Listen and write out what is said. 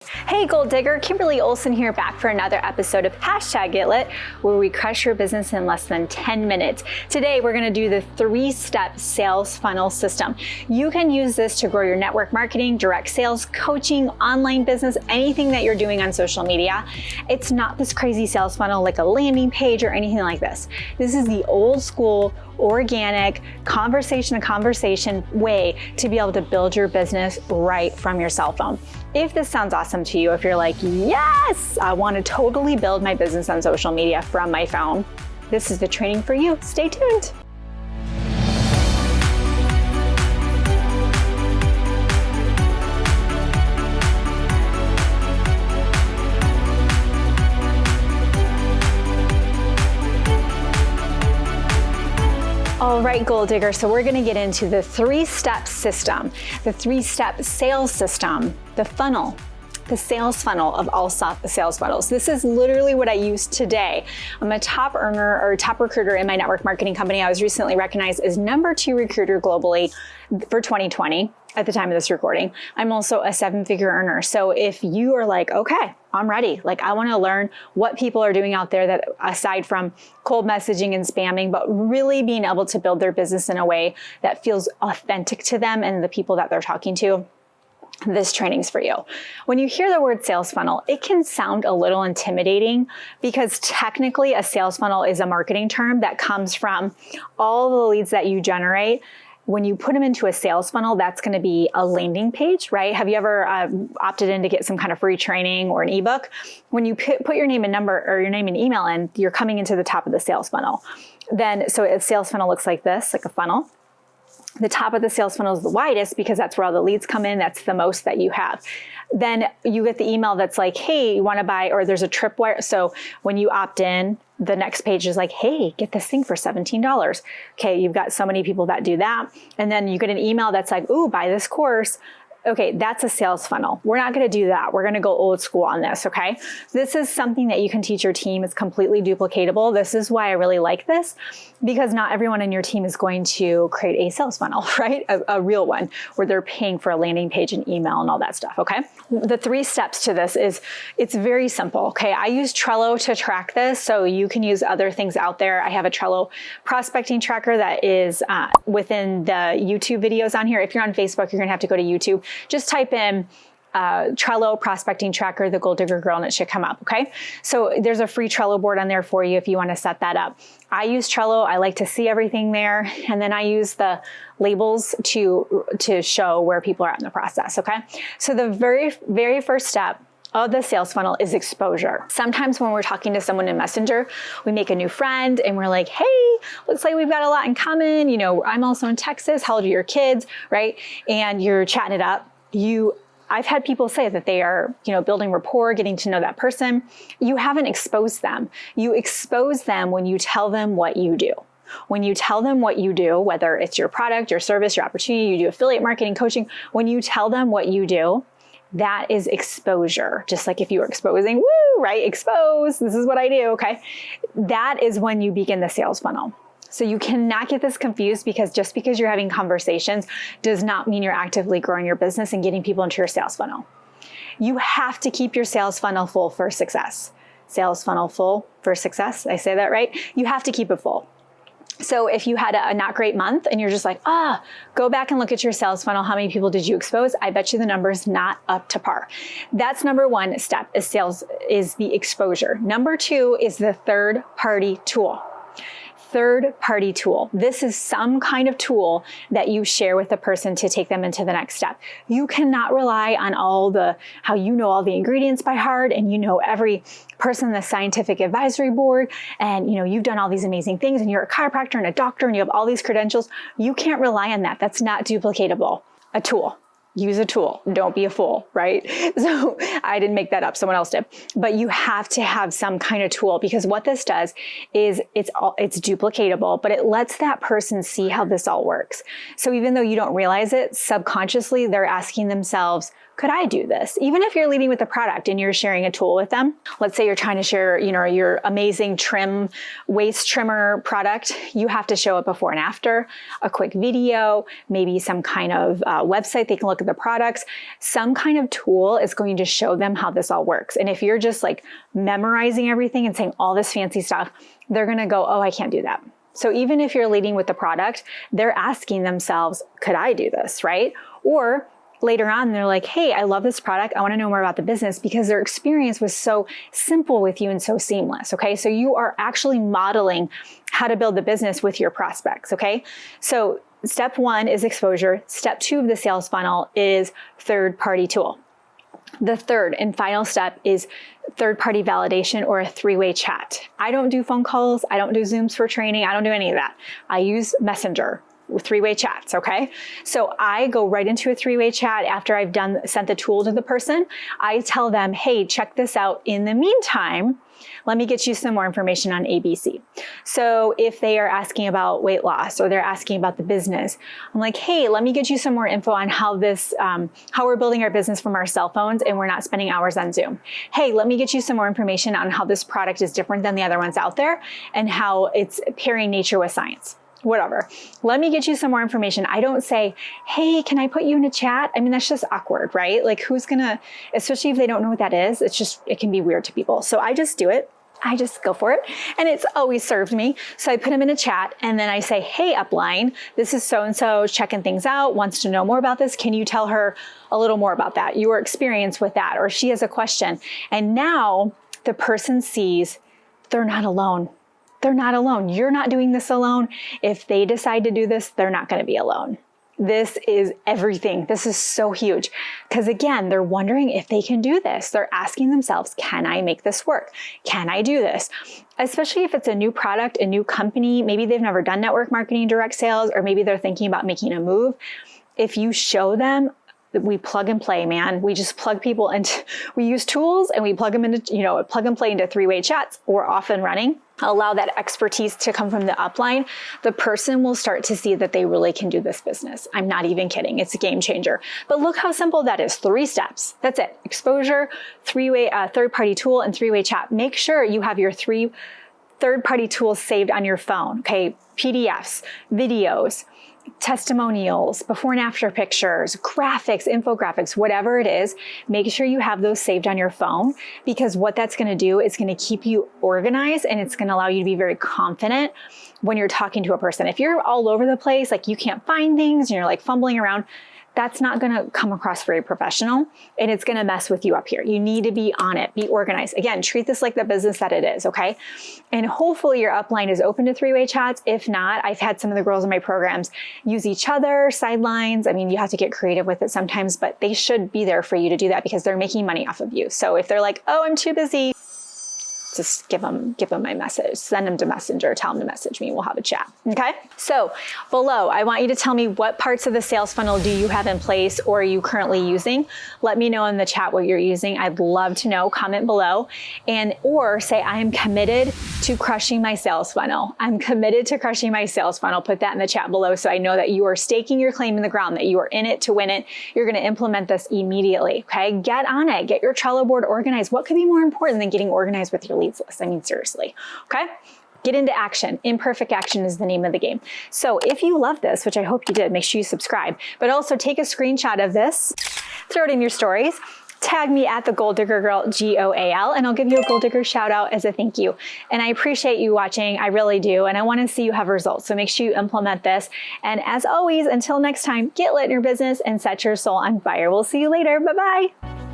Hey Goal Digger, Kimberly Olson here, back for another episode of #GetLit, where we crush your business in less than 10 minutes. Today, we're gonna do the 3-step sales funnel system. You can use this to grow your network marketing, direct sales, coaching, online business, anything that you're doing on social media. It's not this crazy sales funnel like a landing page or anything like this. This is the old school, organic, conversation to conversation way to be able to build your business right from your cell phone. If this sounds awesome to you, if you're like, yes, I want to totally build my business on social media from my phone, this is the training for you. Stay tuned. All right, Goal Digger, so we're gonna get into the 3-step system, the 3-step sales system, the funnel, the sales funnel of all sales funnels. This is literally what I use today. I'm a top earner or top recruiter in my network marketing company. I was recently recognized as #2 recruiter globally for 2020 at the time of this recording. I'm also a 7-figure earner. So if you are like, okay, I'm ready. Like, I want to learn what people are doing out there that aside from cold messaging and spamming, but really being able to build their business in a way that feels authentic to them and the people that they're talking to, this training's for you. When you hear the word sales funnel, it can sound a little intimidating because technically a sales funnel is a marketing term that comes from all the leads that you generate. When you put them into a sales funnel, that's going to be a landing page, right? Have you ever opted in to get some kind of free training or an ebook? When you put your name and number or your name and email in, you're coming into the top of the sales funnel. So a sales funnel looks like this, like a funnel. The top of the sales funnel is the widest because that's where all the leads come in. That's the most that you have. Then you get the email that's like, hey, you want to buy, or there's a tripwire. So when you opt in, the next page is like, hey, get this thing for $17. Okay, you've got so many people that do that. And then you get an email that's like, ooh, buy this course. Okay, that's a sales funnel. We're not going to do that. We're going to go old school on this, okay? This is something that you can teach your team. It's completely duplicatable. This is why I really like this, because not everyone in your team is going to create a sales funnel, right? A real one where they're paying for a landing page and email and all that stuff, okay? The 3 steps to this is, it's very simple, okay? I use Trello to track this, so you can use other things out there. I have a Trello prospecting tracker that is within the YouTube videos on here. If you're on Facebook, you're going to have to go to YouTube. Just type in Trello prospecting tracker, the Goal Digger Girl, and it should come up, okay? So there's a free Trello board on there for you if you want to set that up. I use Trello. I like to see everything there. And then I use the labels to show where people are at in the process, okay? So the very first step of the sales funnel is exposure. Sometimes when we're talking to someone in Messenger, we make a new friend and we're like, hey, looks like we've got a lot in common. You know, I'm also in Texas. How old are your kids, right? And you're chatting it up. I've had people say that they are, building rapport, getting to know that person. You haven't exposed them. You expose them when you tell them what you do. When you tell them what you do, whether it's your product, your service, your opportunity, you do affiliate marketing, coaching, when you tell them what you do, that is exposure. Just like if you were exposing, woo, right? Expose, this is what I do, okay? That is when you begin the sales funnel. So you cannot get this confused, because just because you're having conversations does not mean you're actively growing your business and getting people into your sales funnel. You have to keep your sales funnel full for success. Sales funnel full for success. I say that right? You have to keep it full. So if you had a not great month and you're just like, go back and look at your sales funnel. How many people did you expose? I bet you the number's not up to par. That's number 1 step is the exposure. Number 2 is the third-party tool. Third-party tool. This is some kind of tool that you share with the person to take them into the next step. You cannot rely on how you know all the ingredients by heart, and you know every person in the scientific advisory board, and you've done all these amazing things, and you're a chiropractor and a doctor, and you have all these credentials. You can't rely on that. That's not duplicatable. A tool. Use a tool. Don't be a fool, right? So I didn't make that up. Someone else did. But you have to have some kind of tool, because what this does is it's duplicatable, but it lets that person see how this all works. So even though you don't realize it, subconsciously, they're asking themselves, could I do this? Even if you're leading with a product and you're sharing a tool with them, let's say you're trying to share, your amazing waist trimmer product, you have to show it before and after, a quick video, maybe some kind of website they can look at the products. Some kind of tool is going to show them how this all works. And if you're just like memorizing everything and saying all this fancy stuff, they're going to go, oh, I can't do that. So even if you're leading with the product, they're asking themselves, could I do this, right? Or later on, they're like, hey, I love this product. I want to know more about the business, because their experience was so simple with you and so seamless. Okay. So you are actually modeling how to build the business with your prospects. Okay. So step 1 is exposure. Step 2 of the sales funnel is third-party tool. The third and final step is third-party validation, or a 3-way chat. I don't do phone calls. I don't do Zooms for training. I don't do any of that. I use Messenger. 3-way chats, okay? So I go right into a 3-way chat after I've sent the tool to the person. I tell them, hey, check this out. In the meantime, let me get you some more information on ABC. So if they are asking about weight loss, or they're asking about the business, I'm like, hey, let me get you some more info on how we're building our business from our cell phones and we're not spending hours on Zoom. Hey, let me get you some more information on how this product is different than the other ones out there and how it's pairing nature with science. Whatever. Let me get you some more information. I don't say, hey, can I put you in a chat? I mean, that's just awkward, right? Like, who's gonna, especially if they don't know what that is, it can be weird to people. So I just do it. I just go for it. And it's always served me. So I put them in a chat and then I say, hey, upline, this is so-and-so checking things out, wants to know more about this. Can you tell her a little more about that? Your experience with that, or she has a question. And now the person sees they're not alone. They're not alone. You're not doing this alone. If they decide to do this, they're not going to be alone. This is everything. This is so huge. Because again, they're wondering if they can do this. They're asking themselves, can I make this work? Can I do this? Especially if it's a new product, a new company, maybe they've never done network marketing, direct sales, or maybe they're thinking about making a move. If you show them, we plug and play, man. We just plug people into, we use tools and we plug them into, plug and play into 3-way chats. We're off and running. Allow that expertise to come from the upline. The person will start to see that they really can do this business. I'm not even kidding. It's a game changer. But look how simple that is. 3 steps. That's it. Exposure, 3-way, third-party tool, and 3-way chat. Make sure you have your 3 third-party tools saved on your phone. Okay. PDFs, videos, testimonials, before and after pictures, graphics, infographics, whatever it is, make sure you have those saved on your phone, because what that's going to do is going to keep you organized and it's going to allow you to be very confident when you're talking to a person. If you're all over the place, like you can't find things and you're like fumbling around, that's not going to come across very professional and it's going to mess with you up here. You need to be on it, be organized. Again, treat this like the business that it is, okay? And hopefully your upline is open to 3-way chats. If not, I've had some of the girls in my programs use each other, sidelines. I mean, you have to get creative with it sometimes, but they should be there for you to do that because they're making money off of you. So if they're like, oh, I'm too busy, just give them my message, send them to Messenger, tell them to message me, we'll have a chat, okay? So below, I want you to tell me what parts of the sales funnel do you have in place or are you currently using? Let me know in the chat what you're using. I'd love to know, comment below, or say, I am committed to crushing my sales funnel. I'm committed to crushing my sales funnel. Put that in the chat below so I know that you are staking your claim in the ground, that you are in it to win it. You're gonna implement this immediately, okay? Get on it, get your Trello board organized. What could be more important than getting organized with your leads list? I mean, seriously, okay? Get into action. Imperfect action is the name of the game. So if you love this, which I hope you did, make sure you subscribe, but also take a screenshot of this, throw it in your stories, tag me at the Goal Digger Girl, GOAL, and I'll give you a Goal Digger shout out as a thank you. And I appreciate you watching. I really do. And I want to see you have results. So make sure you implement this. And as always, until next time, get lit in your business and set your soul on fire. We'll see you later. Bye-bye.